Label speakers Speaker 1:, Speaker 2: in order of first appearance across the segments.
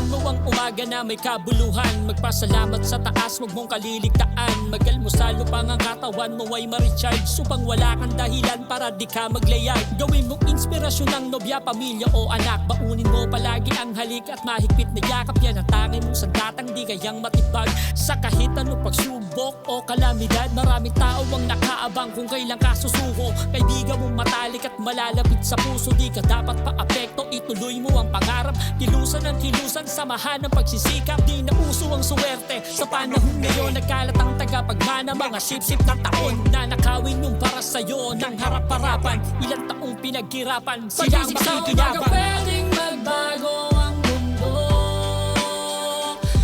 Speaker 1: Simulan mo ang umaga na may kabuluhan. Magpasalamat sa taas, huwag mong kaliligtaan. Mag-almusal upang ang katawan mo ay ma-recharge. Upang wala kang dahilan para di ka maglayag. Gawin mong inspirasyon ng nobya, pamilya o anak. Baunin mo palagi ang halik at mahigpit na yakap. Yan ang tanging mong sandatang di kayang matibag. Sa kahit anong pagsubok o kalamidad, maraming tao ang nakaabang kung kailan ka susuko. Kaibigan mong matalik at malalapit sa puso. Di ka dapat pa-apekto, ituloy mo ang pangarap. Kilusan ang kilusan, samahan ng pagsisikap. Di na uso ang suwerte sa panahon ngayon. Nagkalat ang tagapagmana, mga sip-sip ng taon. Nanakawin yung para sa'yo ng harap-harapan. Ilang taong pinaghirapan, sila ang makikiyabang. Pwedeng magbago ang mundo.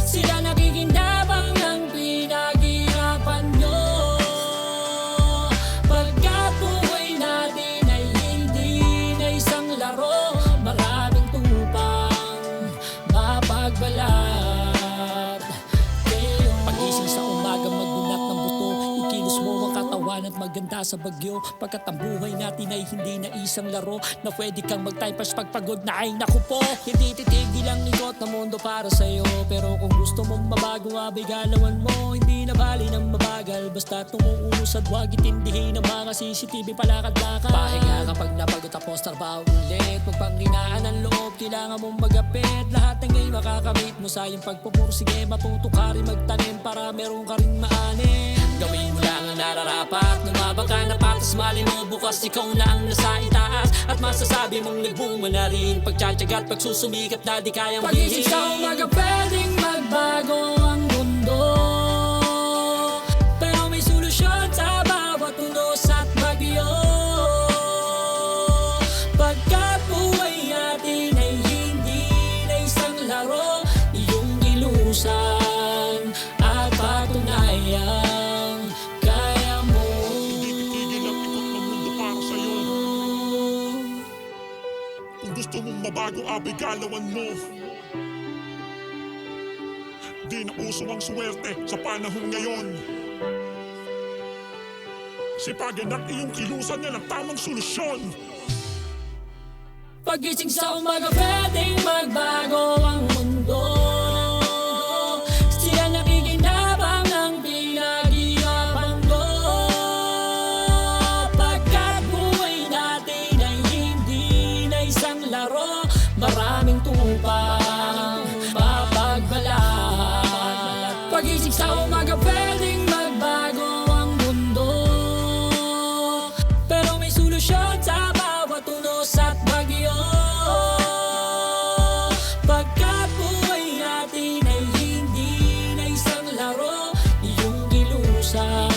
Speaker 1: Sila nakikinabang ng pinaghirapan nyo. Pagkat buhay natin ay hindi na isang laro. Maraming tupang mapagbalat. Pagising sa umaga, magbunat ng buto. Ikilos mo ang katawan at maganda sa bagyo. Pagkat ang buhay natin ay hindi na isang laro na pwede kang mag-typers pagpagod na ay naku po. Hindi titigil ang ikot ng mundo para sa'yo. Pero kung gusto mong mabago, abay galawan mo. Hindi na bali ng mabagal, basta tumuusad. Huwag itindihin ng mga CCTV palakad-lakad. Pahinga kapag napagod tapos trabaho ulit. Magpanghinaan ang loob, kailangan mong magapit. Lahat ng ngayon makakamit mo sa iyong pagpupursige. Matuto ka rin magtanim para meron ka rin maanin. Gawin mo lang ang nararapat. Lumabang ka na patas, mali mo bukas ikaw na ang nasa itaas. At masasabi mong nagbunga na rin pagtsatsaga at pagsusumikap na di kayang bihin. Pagising sa umaga, pwedeng magbago ang mundo. Pero may solusyon sa bawat unos at bagyo. Pagkat buhay natin ay hindi na isang laro. Iyong ilusan at patunayan kaya mo.
Speaker 2: Hindi titigil ang ikot ng mundo para sa'yo. Kung gusto mong mabago, abay galawan mo. Di na uso ang swerte sa panahon ngayon. Sipagan ang iyong kilusan, yan ang tamang solusyon.
Speaker 1: Pagising sa umaga, pwedeng magbago ang mundo. Sila nakikinabang ng pinaghirapan ko. Pagkat buhay natin ay hindi na isang laro. Maraming tupang mapagbalat. Pagising sa umaga, pwedeng magbago ang mundo. Pero may solusyon sa bawat unos at bagyo. Pagkat buhay natin ay hindi na isang laro. Iyong ilusan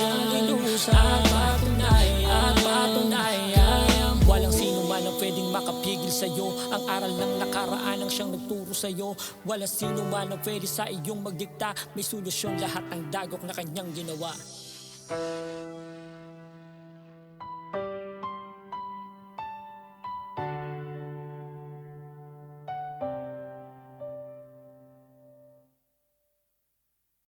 Speaker 1: at patunayan. Walang sino man ang pwedeng makapigil sa'yo. Ang aral ng nakaraan ang siyang nagturo sa'yo. Walang sino man ang pwede sa iyong magdikta. May solusyon lahat ang dagok na kanyang ginawa.